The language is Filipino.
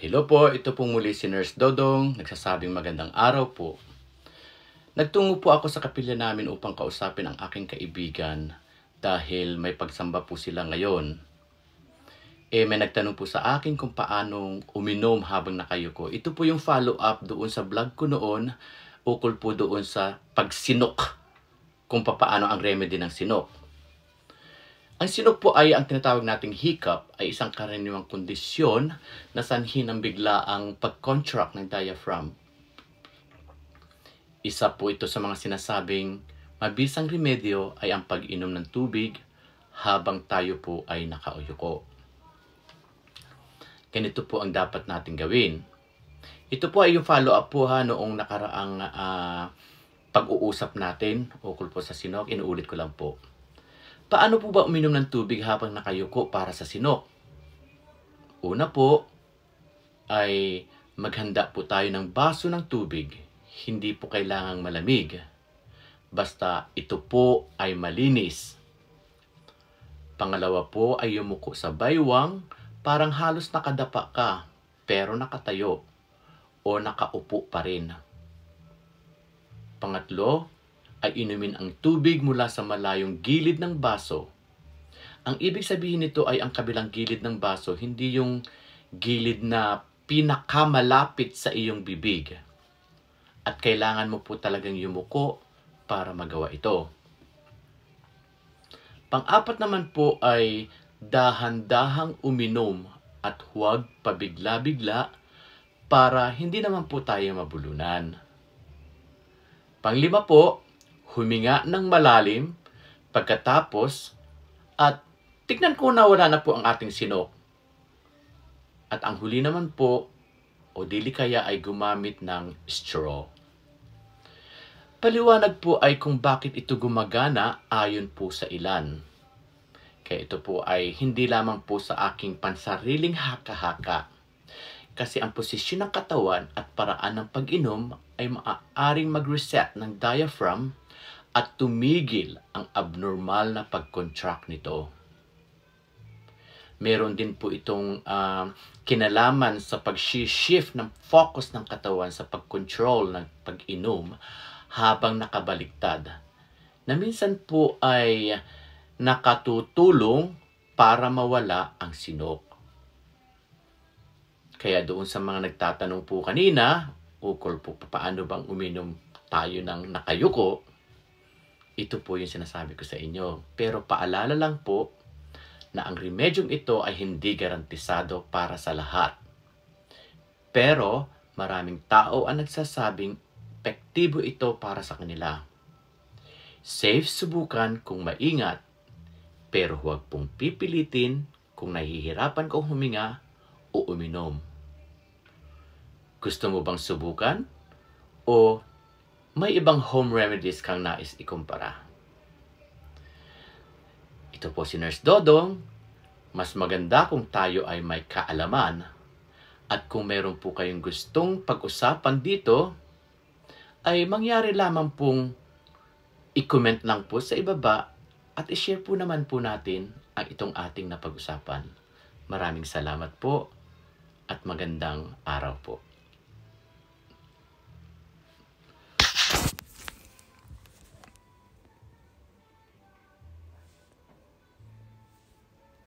Hello po, ito pong muli si Nurse Dodong, nagsasabing magandang araw po. Nagtungo po ako sa kapilya namin upang kausapin ang aking kaibigan dahil may pagsamba po sila ngayon. May nagtanong po sa akin kung paanong uminom habang nakayuko. Ito po yung follow-up doon sa vlog ko noon, ukol po doon sa pagsinok, kung paano ang remedy ng sinok. Ang sinok po ay ang tinatawag nating hiccup ay isang karaniwang kondisyon na sanhi ng biglaang pag-contract ng diaphragm. Isa po ito sa mga sinasabing mabisang remedyo ay ang pag-inom ng tubig habang tayo po ay nakauyuko. Ganito po ang dapat nating gawin. Ito po ay yung follow-up po noong nakaraang pag-uusap natin ukol po sa sinok. Inuulit ko lang po. Paano po ba uminom ng tubig habang nakayuko para sa sinok? Una po ay maghanda po tayo ng baso ng tubig. Hindi po kailangang malamig. Basta ito po ay malinis. Pangalawa po ay yumuko sa baywang, parang halos nakadapa ka pero nakatayo o nakaupo pa rin. Pangatlo ay inumin ang tubig mula sa malayong gilid ng baso. Ang ibig sabihin nito ay ang kabilang gilid ng baso, hindi yung gilid na pinakamalapit sa iyong bibig. At kailangan mo po talagang yumuko para magawa ito. Pang-apat naman po ay dahan-dahang uminom at huwag pabigla-bigla para hindi naman po tayo mabulunan. Panglima po, huminga ng malalim pagkatapos at tignan ko na wala na po ang ating sinok. At ang huli naman po, o dili kaya ay gumamit ng straw. Paliwanag po ay kung bakit ito gumagana ayon po sa ilan. Kaya ito po ay hindi lamang po sa aking pansariling haka-haka. Kasi ang posisyon ng katawan at paraan ng pag-inom ay maaaring mag-reset ng diaphragm at tumigil ang abnormal na pag-contract nito. Meron din po itong kinalaman sa pag-shift ng focus ng katawan sa pag-control ng pag-inom habang nakabaliktad, na minsan po ay nakatutulong para mawala ang sinok. Kaya doon sa mga nagtatanong po kanina, ukol po paano bang uminom tayo ng nakayuko, ito po yung sinasabi ko sa inyo. Pero paalala lang po na ang remedyong ito ay hindi garantisado para sa lahat. Pero maraming tao ang nagsasabing epektibo ito para sa kanila. Safe subukan kung maingat, pero huwag pong pipilitin kung nahihirapan kang huminga o uminom. Gusto mo bang subukan? O may ibang home remedies kang nais ikumpara? Ito po si Nurse Dodong. Mas maganda kung tayo ay may kaalaman. At kung meron po kayong gustong pag-usapan dito, ay mangyari lamang pong i-comment lang po sa ibaba at i-share po naman po natin ang itong ating napag-usapan. Maraming salamat po at magandang araw po.